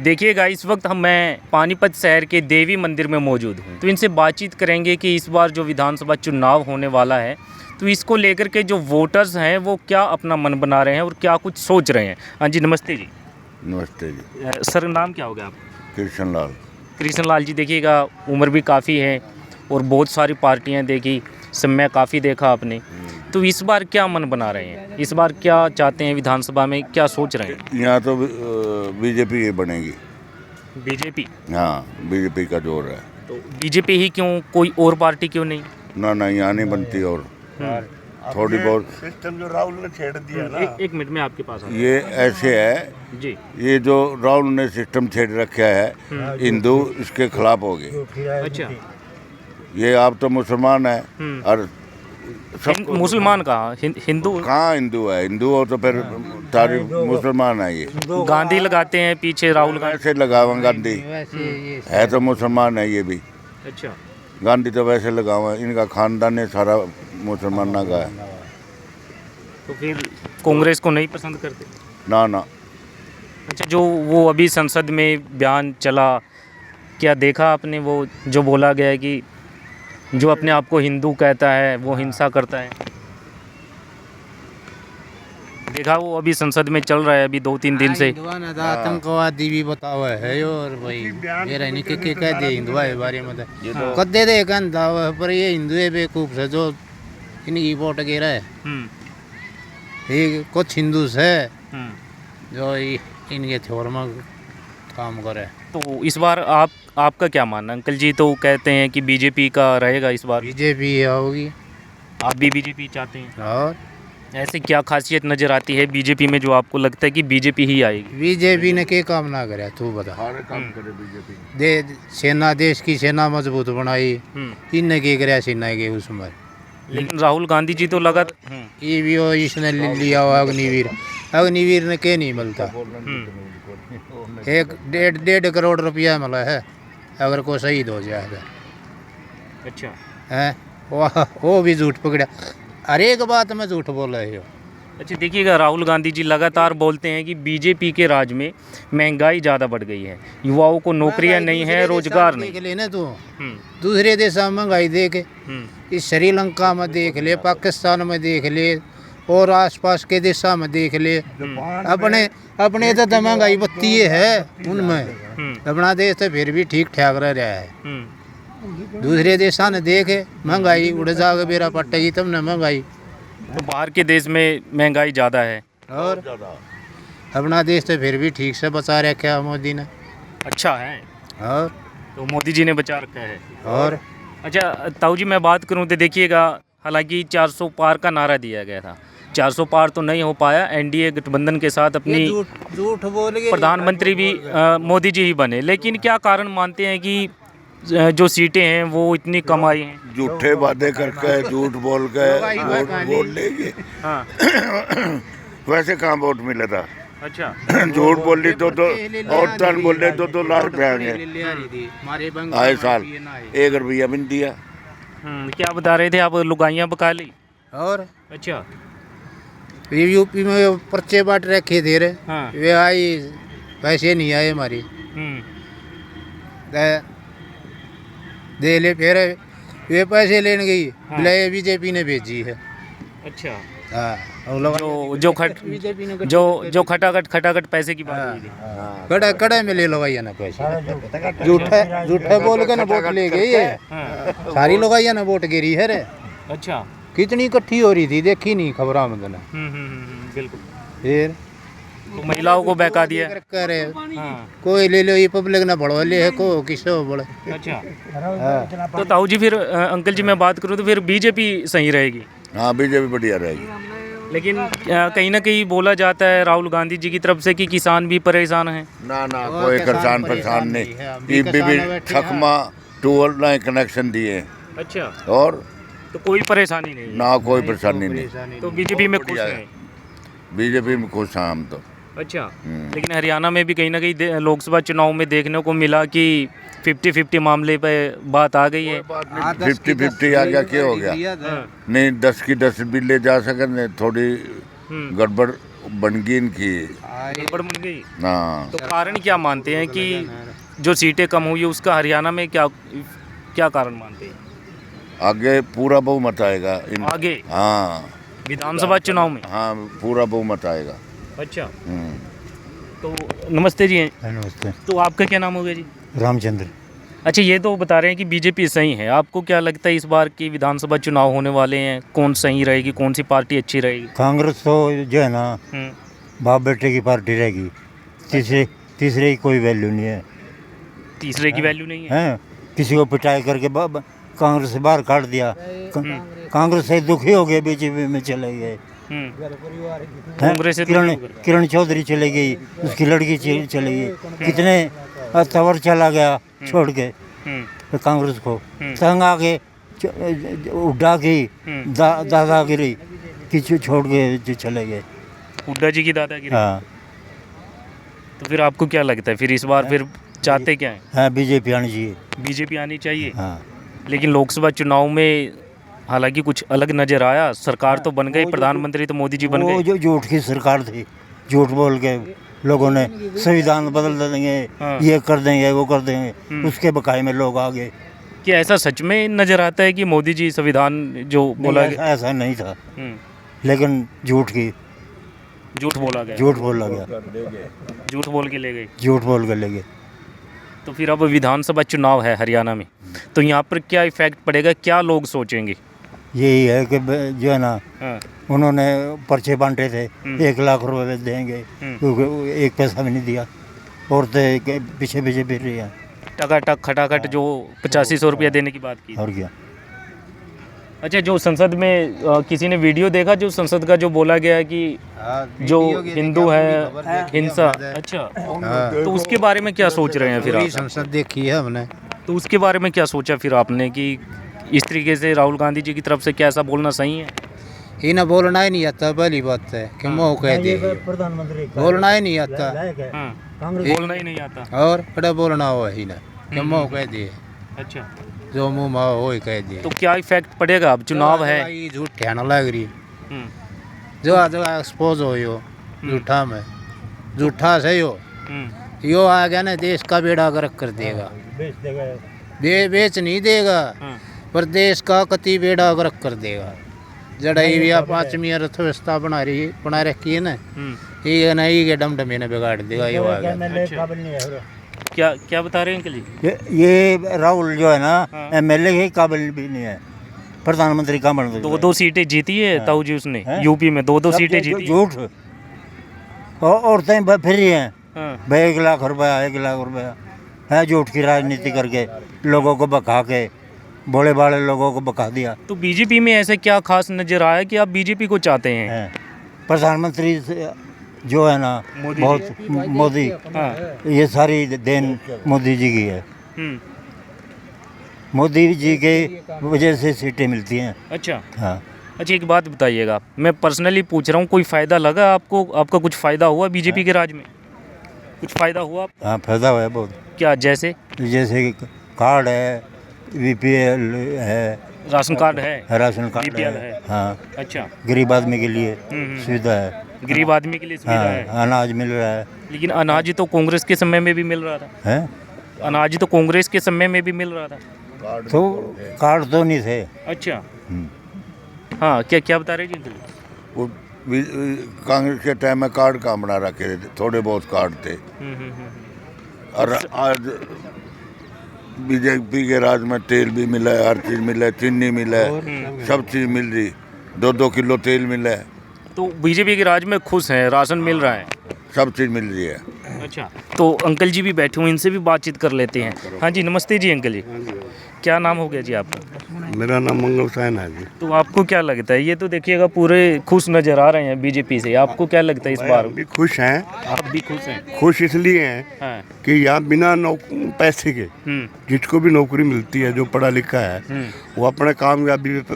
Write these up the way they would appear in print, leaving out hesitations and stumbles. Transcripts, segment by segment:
देखिएगा इस वक्त मैं पानीपत शहर के देवी मंदिर में मौजूद हूँ, तो इनसे बातचीत करेंगे कि इस बार जो विधानसभा चुनाव होने वाला है तो इसको लेकर के जो वोटर्स हैं वो क्या अपना मन बना रहे हैं और क्या कुछ सोच रहे हैं। हाँ जी, नमस्ते जी। नमस्ते जी। सर, नाम क्या होगा आप? कृष्ण लाल। कृष्ण लाल जी, देखिएगा उम्र भी काफ़ी है और बहुत सारी पार्टियाँ देखी, समय काफ़ी देखा आपने, तो इस बार क्या मन बना रहे हैं? इस बार क्या चाहते हैं, विधानसभा में क्या सोच रहे हैं? यहाँ तो बीजेपी बनेगी। बीजेपी? हाँ, बीजेपी का जोर है। तो बीजेपी ही क्यों, कोई और पार्टी क्यों नहीं? ना यहाँ नहीं बनती। और थोड़ी बहुत सिस्टम जो राहुल ने छेड़ दिया ना, एक मिनट में आपके पास आता ये ऐसे है जी। ये जो राहुल ने सिस्टम छेड़ रखा है, हिंदू इसके खिलाफ हो गए। अच्छा, ये आप तो मुसलमान है और सब मुसलमान कहाँ, हिंदू? कहाँ हिंदू है? हिंदू हो तो फिर सारी मुसलमान है। ये गांधी लगाते हैं पीछे, राहुल गांधी। ऐसे लगावा गांधी है तो मुसलमान है ये भी। अच्छा, गांधी तो वैसे लगावा, इनका खानदान है सारा मुसलमाना का है। तो फिर कांग्रेस को नहीं पसंद करते? ना। अच्छा, जो वो अभी संसद में बयान चला, क्या देखा आपने? वो जो बोला गया है कि जो अपने आप को हिंदू कहता है वो हिंसा करता है, देखा? वो अभी संसद में चल रहा है अभी 2-3 दिन से। आतंकवादी भी बतावा है और भाई मेरा नहीं के कह दे हिंदुआ के बारे में कदे दे कन दावा पर ये हिंदू है बेवकूफ से जो इनकी वोट गिरा है। ये कुछ हिंदू है जो इनके थ्योर में काम करे। तो इस बार आपका क्या मानना? अंकल जी तो कहते हैं कि बीजेपी का रहेगा इस बार। बीजेपी होगी। आप भी बीजेपी चाहते हैं? और ऐसे क्या खासियत नज़र आती है बीजेपी में जो आपको लगता है कि बीजेपी ही आएगी? बीजेपी ने क्या काम ना करे तू बता। काम करे बीजेपी। दे सेना, देश की सेना मजबूत बनाई, इनने क्या करे सेना के उसमें। लेकिन राहुल गांधी जी तो लगा ये भी हो, इसने लिया हुआ अग्निवीर ने क्या नहीं मिलता। 1.5 करोड़ रुपया मिला है अगर कोई शहीद हो जाए तो। अच्छा है वो भी झूठ पकड़ा, हर एक बात में झूठ बोल रहे हो। अच्छा, देखिएगा राहुल गांधी जी लगातार बोलते हैं कि बीजेपी के राज में महंगाई ज़्यादा बढ़ गई है, युवाओं को नौकरियां नहीं है, रोजगार नहीं। देख ले ना तू, दूसरे देशों में महंगाई देख, इस श्रीलंका में देख ले, पाकिस्तान में देख ले और आसपास के देशों में देख ले। अपने तो महंगाई बत्ती है उनमें, अपना देश तो फिर भी ठीक ठाक रह रहा है। दूसरे देशों ने देखे महंगाई उड़ जाएगा बेरा पट्टेगी तब न महंगाई। तो बाहर के देश में महंगाई ज़्यादा है और अपना देश तो फिर भी ठीक से बचा रखा है मोदी ने। अच्छा है, और तो मोदी जी ने बचा रखा है। और अच्छा ताऊ जी, मैं बात करूं तो देखिएगा, हालांकि 400 पार का नारा दिया गया था, 400 पार तो नहीं हो पाया। एनडीए गठबंधन के साथ अपनी झूठ बोल के प्रधानमंत्री भी मोदी जी ही बने, लेकिन क्या कारण मानते हैं कि जो सीटें हैं वो इतनी कम आई हैं? झूठे वादे करके झूठ बोल के वोट बोल लेंगे। हाँ वैसे कहाँ वोट मिला था? अच्छा, झूठ बोल ली तो और टन बोल रहे 2-2 लाख रुपए आएंगे आए साल, 1 रुपया भी नहीं दिया। क्या बता रहे थे आप? लुगाइयाँ बका ली? और अच्छा, यूपी में पर्चे बांट रखे थे रे। हाँ। वे आई, पैसे नहीं आए हमारी दे ले, फिर वे पैसे लेने गई। हाँ। बुलाए बीजेपी ने भेजी है। अच्छा, हाँ, जो खटाखट पैसे की बात हुई थी। कड़ा में ले लो भैया ना पैसे, झूठे बोल के ना वोट ले गई है। सारी लोग ना वोट गिरी है रे। अच्छा, कितनी इकट्ठी हो रही थी देखी नहीं खबरों में तो। बिल्कुल। फिर तो महिलाओं को बहका दिया। करे हाँ। कोई ले लो, ये पब्लिक ना बढ़वा ले है को किसो बोले। अच्छा, तो ताऊ जी फिर अंकल जी मैं बात करूँ तो फिर बीजेपी सही रहेगी? हाँ, बीजेपी बढ़िया रहेगी। लेकिन कहीं ना कहीं बोला जाता है राहुल गांधी जी की तरफ से कि किसान भी परेशान हैं। ना कोई किसान परेशान नहीं, भी ठकमा टूअल ना कनेक्शन दिए। अच्छा, और तो कोई परेशानी नहीं? ना कोई परेशानी नहीं। तो बीजेपी में खुश हैं? बीजेपी में खुश हैं हम तो। अच्छा, लेकिन हरियाणा में भी कहीं ना कहीं लोकसभा चुनाव में देखने को मिला कि 50-50 मामले पे बात आ गई है। 50-50 आ गया, क्या हो गया? नहीं 10 की 10 भी ले जा सके, थोड़ी गड़बड़ बनगी इनकी। गड़बड़ बन गई। हाँ, तो कारण क्या मानते हैं कि जो सीटें कम हुई है उसका हरियाणा में क्या क्या कारण मानते हैं? आगे पूरा बहुमत आएगा आगे हाँ विधानसभा चुनाव में? हाँ, पूरा बहुमत आएगा। अच्छा, तो नमस्ते जी। नमस्ते। तो आपका क्या नाम हो गया जी? रामचंद्र। अच्छा, ये तो बता रहे हैं कि बीजेपी सही है, आपको क्या लगता है इस बार की विधानसभा चुनाव होने वाले हैं, कौन सही रहेगी, कौन सी पार्टी अच्छी रहेगी? कांग्रेस तो जो है ना बाप बेटे की पार्टी रहेगी, तीसरे की कोई वैल्यू नहीं है। तीसरे की वैल्यू नहीं है? हैं किसी को पिटाई करके कांग्रेस से बाहर काट दिया, कांग्रेस से दुखी हो गए, बीजेपी में चले गए। कांग्रेस से किरण चौधरी चली गई, उसकी लड़की चली गई, कितने तवर चला गया छोड़ के तो कांग्रेस को। संग आगे उड्डा की दादागिरी की छोड़ के चले गए। हुड्डा जी की दादागिरी। हाँ, तो फिर आपको क्या लगता है फिर इस बार फिर चाहते क्या है? हाँ, बीजेपी आनी चाहिए। बीजेपी आनी चाहिए। हाँ, लेकिन लोकसभा चुनाव में हालांकि कुछ अलग नजर आया, सरकार तो बन गई, प्रधानमंत्री तो मोदी जी बन वो गए। जो झूठ की सरकार थी, झूठ बोल के लोगों ने संविधान बदल देंगे, ये कर देंगे, वो कर देंगे, उसके बकाए में लोग आ गए। क्या ऐसा सच में नजर आता है कि मोदी जी संविधान जो बोला गया? ऐसा नहीं था, लेकिन झूठ बोला गया, झूठ बोला गया, झूठ बोल के ले गए। झूठ बोल के ले गए। तो फिर अब विधानसभा चुनाव है हरियाणा में, तो यहाँ पर क्या इफेक्ट पड़ेगा, क्या लोग सोचेंगे? यही है कि जो है ना, हाँ। उन्होंने पर्चे बांटे थे, 1 लाख रुपए देंगे, क्योंकि 1 पैसा भी नहीं दिया। औरतें पीछे पीछे फिर रही हैं। टकाटक खटाखट जो 8500 रुपया देने की बात की। और क्या? अच्छा, जो संसद में किसी ने वीडियो देखा जो संसद का जो बोला गया है कि जो हिंदू है हिंसा, अच्छा, तो उसके बारे में क्या सोच रहे हैं फिर आप? संसद देखी है हमने। तो उसके बारे में क्या सोचा फिर आपने कि इस तरीके से राहुल गांधी जी की तरफ से क्या ऐसा बोलना सही है? इन्हें बोलना ही नहीं आता, पहली बात है कि मोह कह दे, बोलना ही नहीं आता, बोलना ही नहीं आता और बड़ा बोलना हो ही ना कि मोह कह दे। अच्छा, जो मुँह में हो ही कह दे। तो क्या इफेक्ट पड़ेगा अब चुनाव है? झूठ ना लग रही, जो एक्सपोज हो यो झूठा में, झूठा से यो आ गया ना, देश का बेड़ा गर्क कर देगा। बेच नहीं देगा, पर देश का कति बेड़ा गर्क कर देगा। जड़ाई भी 5वीं अर्थव्यवस्था बना रखी है ना, ये नहीं के डमडमे ने बिगाड़ देगा। ये आ गया। क्या बता रहे हैं अंकल जी? ये राहुल जो है ना, MLA के काबिल भी नहीं है, प्रधानमंत्री का बन। 2 सीटें जीती है ताऊ जी उसने, यूपी में 2 सीटें जीती। झूठ। औरतें फिर रही हैं भाई, 1 लाख रुपया, 1 लाख रुपया है, झूठ की राजनीति करके लोगों को बका के, भोले भाले लोगों को बका दिया। तो बीजेपी में ऐसे क्या खास नजर आया कि आप बीजेपी को चाहते हैं? प्रधानमंत्री जो है ना, बहुत मोदी, ये सारी देन मोदी जी की है। मोदी जी के वजह से सीटें मिलती हैं। अच्छा, हाँ। अच्छा, एक बात बताइएगा, मैं पर्सनली पूछ रहा हूँ, कोई फ़ायदा लगा आपको? आपका कुछ फ़ायदा हुआ बीजेपी के राज में? कुछ फ़ायदा हुआ? हाँ, फायदा हुआ है बहुत। क्या? जैसे कार्ड है, BPL है, राशन कार्ड है, राशन कार्ड BPL है। हाँ। अच्छा, गरीब आदमी के लिए सुविधा है। गरीब आदमी के लिए सुविधा है। अनाज मिल रहा है। लेकिन अनाज तो कांग्रेस के समय में भी मिल रहा था। हैं? अनाज तो कांग्रेस के समय में भी मिल रहा था। तो कार्ड तो नहीं थे। अच्छा, हाँ, क्या बता रहे जी? वो कांग्रेस के टाइम में कार्ड कहाँ बना रखे थे, थोड़े बहुत कार्ड थे। और आज बीजेपी के राज में तेल भी मिला है, हर चीज़ मिला है, चीनी मिला है, सब चीज़ मिल रही, 2-2 किलो तेल मिला है। तो बीजेपी के राज में खुश हैं, राशन मिल रहा है, सब चीज़ मिल रही है। अच्छा, तो अंकल जी भी बैठे हुए, इनसे भी बातचीत कर लेते हैं। हाँ जी, नमस्ते जी अंकल जी। क्या नाम हो गया जी आपका? मेरा नाम मंगल सैन है जी। तो आपको क्या लगता है, ये तो देखिएगा पूरे खुश नज़र आ रहे हैं बीजेपी से, आपको क्या लगता है इस बार? भी खुश हैं। आप भी खुश हैं? खुश इसलिए हैं हाँ। कि यहाँ बिना पैसे के जिसको भी नौकरी मिलती है, जो पढ़ा लिखा है, वो अपने कामयाबी पे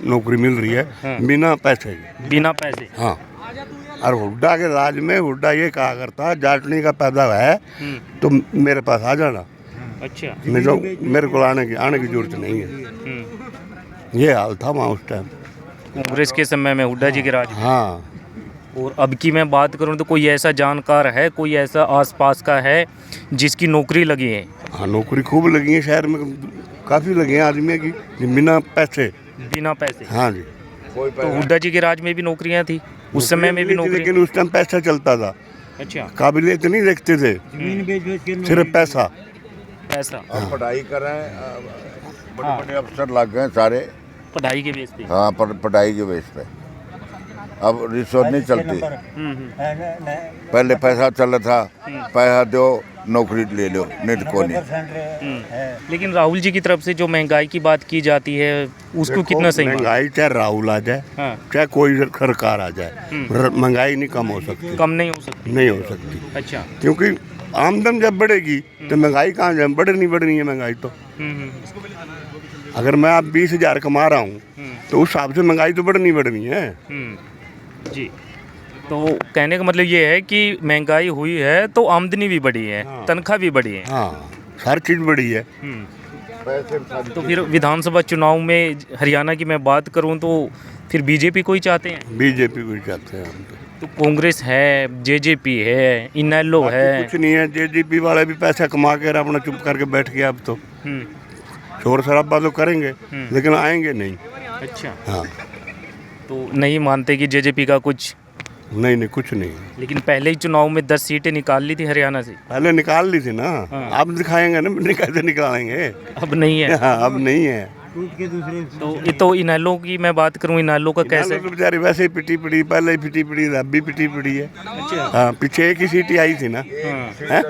नौकरी मिल रही है बिना पैसे के। बिना पैसे? हाँ। और हुड्डा के राज में हुड्डा ये कहा करता, जाटनी का पैदा है तो मेरे पास आ जाना। अच्छा, मेरे को आने की जरूरत नहीं है। ये हाल था वहाँ उस टाइम, कांग्रेस के समय में हुड्डा जी के राज में। हाँ। और अब की मैं बात करूं तो कोई ऐसा जानकार है, कोई ऐसा आसपास का है जिसकी नौकरी लगी है? हाँ, नौकरी खूब लगी है शहर में, काफ़ी लगी है आदमी की बिना पैसे। बिना पैसे? हाँ जी। तो हुड्डा जी के राज में भी नौकरियां थी, उस समय में भी नौकरी? लेकिन उस टाइम पैसा चलता था। अच्छा। काबिलियत नहीं देखते थे, सिर्फ पैसा। पैसा। अब पढ़ाई कर रहे हैं, बड़े बड़े अफसर लग गए सारे। पढ़ाई के बेस पे? हाँ, पढ़ाई के बेस पे। अब रिश्वत नहीं चलती। पहले पैसा चल था, पैसा दो नौकरी ले लो, नहीं को नहीं। लेकिन राहुल जी की तरफ से जो महंगाई की बात की जाती है उसको कितना सही? महंगाई चाहे राहुल आ जाए, हाँ। चाहे कोई सरकार आ जाए, महंगाई नहीं कम हो सकती। कम नहीं हो सकती? नहीं हो सकती। अच्छा। क्योंकि आमदन जब बढ़ेगी तो महंगाई कहाँ जाए, नहीं बढ़ रही है महंगाई तो। अगर मैं आप 20,000 कमा रहा हूँ तो उस हिसाब से महंगाई तो बढ़ रही है। जी। तो कहने का मतलब ये है कि महंगाई हुई है तो आमदनी भी बढ़ी है, हाँ। तनख्वाह भी बढ़ी है। हाँ, हर चीज़ बढ़ी है। तो फिर विधानसभा चुनाव में हरियाणा की मैं बात करूं तो फिर बीजेपी को ही चाहते हैं? बीजेपी को ही चाहते हैं हम तो कांग्रेस है, जेजेपी है, इनेलो है। कुछ नहीं है, जेजेपी वाले भी पैसा कमा कर अपना चुप करके बैठ गया। अब तो शोर शराबा तो करेंगे लेकिन आएंगे नहीं। अच्छा। हाँ। तो नहीं मानते कि जेजेपी का कुछ? नहीं, कुछ नहीं। लेकिन पहले ही चुनाव में 10 सीटें निकाल ली थी हरियाणा से। पहले निकाल ली थी ना। हाँ। अब दिखाएंगे ना, कैसे निकालेंगे? अब नहीं है। हाँ, अब नहीं है। तो इनेलो की मैं बात करूं, इनेलो का कैसे? तो बेचारी वैसे ही पिटी पड़ी, पहले ही पिटी पड़ी, अब भी पिटी पड़ी है। अच्छा। हाँ, पीछे एक ही सीट ही आई थी ना। हाँ।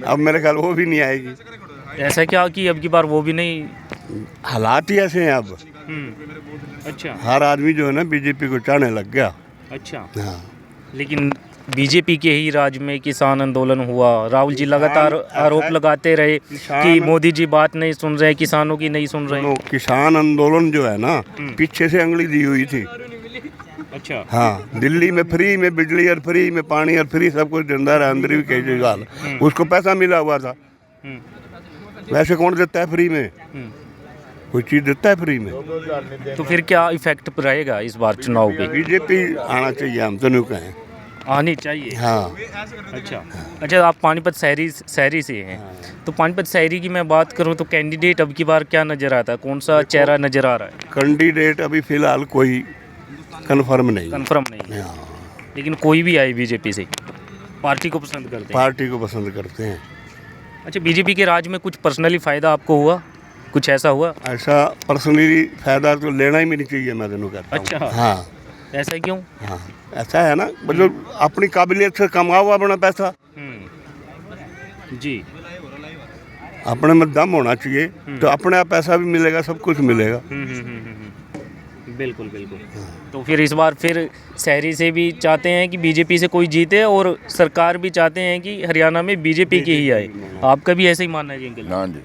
अब मेरे ख्याल वो भी नहीं आएगी। ऐसा क्या कि अब की बार वो भी नहीं? हालात ही ऐसे हैं अब। अच्छा। हर आदमी जो है ना बीजेपी को चाहने लग गया। अच्छा। हाँ। लेकिन बीजेपी के ही राज में किसान आंदोलन हुआ, राहुल जी लगातार आरोप लगाते रहे कि मोदी जी बात नहीं सुन रहे, किसानों की नहीं सुन रहे। किसान आंदोलन जो है ना, पीछे से अंगली दी हुई थी। अच्छा। हाँ, दिल्ली में फ्री में बिजली और फ्री में पानी और फ्री सब कुछ धंधा रहा, अंदर भी केजरीवाल उसको पैसा मिला हुआ था। वैसे कौन देता है फ्री में? कोई चीज़ देता है फ्री में? तो फिर क्या इफेक्ट रहेगा इस बार चुनाव पे? बीजेपी आना चाहिए, हम तो नहीं कहें। आनी चाहिए। हाँ। अच्छा, आप पानीपत शहरी से हैं। तो पानीपत शहरी की मैं बात करूं तो कैंडिडेट अब की बार क्या नज़र आता है, कौन सा चेहरा नज़र आ रहा है? कैंडिडेट अभी फिलहाल कोई कंफर्म नहीं। हाँ। लेकिन कोई भी आए बीजेपी से पार्टी को पसंद करते हैं? पार्टी को पसंद करते हैं। अच्छा, बीजेपी के राज में कुछ पर्सनली फ़ायदा आपको हुआ, कुछ ऐसा हुआ? ऐसा पर्सनली फ़ायदा तो लेना ही नहीं चाहिए, मैं तेनों कहता हूँ। अच्छा। हाँ। ऐसा क्यों? हाँ, ऐसा है ना, मतलब अपनी काबिलियत से कमाओ अपना पैसा। जी। अपने में दम होना चाहिए तो अपने आप पैसा भी मिलेगा, सब कुछ मिलेगा। बिल्कुल। तो फिर इस बार फिर शहरी से भी चाहते हैं कि बीजेपी से कोई जीते और सरकार भी चाहते हैं कि हरियाणा में बीजेपी की ही आए। आपका भी ऐसा ही मानना है जी अंकल? हाँ जी।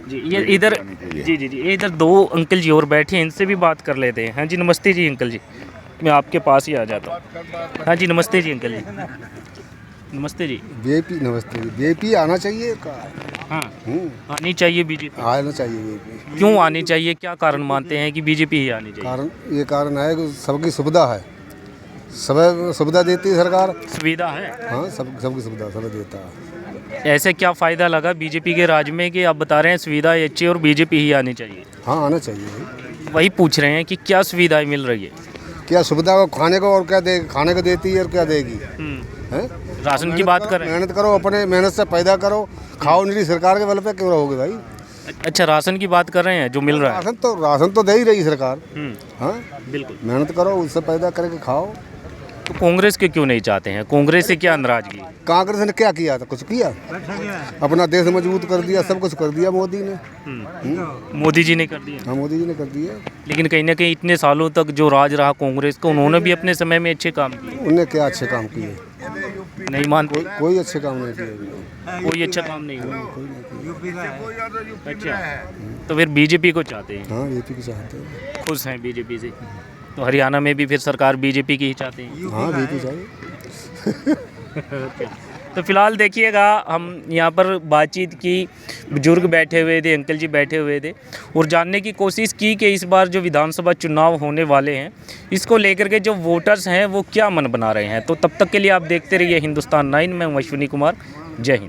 जी, ये इधर जी, ये इधर दो अंकल जी और बैठे हैं, इनसे भी बात कर लेते हैं। हाँ जी, नमस्ते जी अंकल जी, मैं आपके पास ही आ जाता हूँ। हाँ जी, नमस्ते जी अंकल जी। नमस्ते जी। बीजेपी, नमस्ते जी। बीजेपी आना चाहिए। हाँ, आनी चाहिए बीजेपी। आना चाहिए बीजेपी। क्यों आनी चाहिए, क्या कारण मानते हैं कि बीजेपी ही आनी चाहिए? कारण है कि सबकी सुविधा है, सब सुविधा देती है सरकार। सुविधा है? हाँ, सबकी सुविधा सब देता है। ऐसे क्या फ़ायदा लगा बीजेपी के राज में कि आप बता रहे हैं सुविधा अच्छी और बीजेपी ही आनी चाहिए? हाँ, आना चाहिए भाई। वही पूछ रहे हैं कि क्या सुविधाएं मिल रही है? क्या सुविधा हो, खाने को और क्या देगी, खाने को देती है और क्या देगी? हैं? राशन की बात करें? मेहनत करो, अपने मेहनत से पैदा करो, खाओ, नहीं सरकार के बल पे क्यों रहोगे भाई? अच्छा, राशन की बात कर रहे हैं जो मिल रहा है? राशन तो दे ही रही सरकार। हाँ, बिल्कुल। मेहनत करो, उससे पैदा करके खाओ। तो कांग्रेस के क्यों नहीं चाहते हैं? कांग्रेस से क्या नाराजगी? कांग्रेस ने क्या किया था? कुछ किया? अपना देश मजबूत कर दिया, सब कुछ कर दिया मोदी ने। मोदी जी ने कर दिया? हाँ, मोदी जी ने कर दिया। लेकिन कहीं ना कहीं इतने सालों तक जो राज रहा कांग्रेस का, उन्होंने भी अपने समय में अच्छे काम किए। उन्होंने क्या अच्छे काम किए? नहीं मानते? कोई अच्छे काम नहीं किए। कोई अच्छा काम नहीं हुआ। अच्छा, तो फिर बीजेपी को चाहते हैं? हाँ, बीजेपी को चाहते हैं। खुश हैं बीजेपी से? तो हरियाणा में भी फिर सरकार बीजेपी की ही चाहते हैं? हाँ, बीजेपी चाहिए। तो फिलहाल देखिएगा, हम यहाँ पर बातचीत की, बुजुर्ग बैठे हुए थे, अंकल जी बैठे हुए थे और जानने की कोशिश की कि इस बार जो विधानसभा चुनाव होने वाले हैं इसको लेकर के जो वोटर्स हैं वो क्या मन बना रहे हैं। तो तब तक के लिए आप देखते रहिए हिंदुस्तान 9। मैं हूं अश्विनी कुमार। जय हिंद।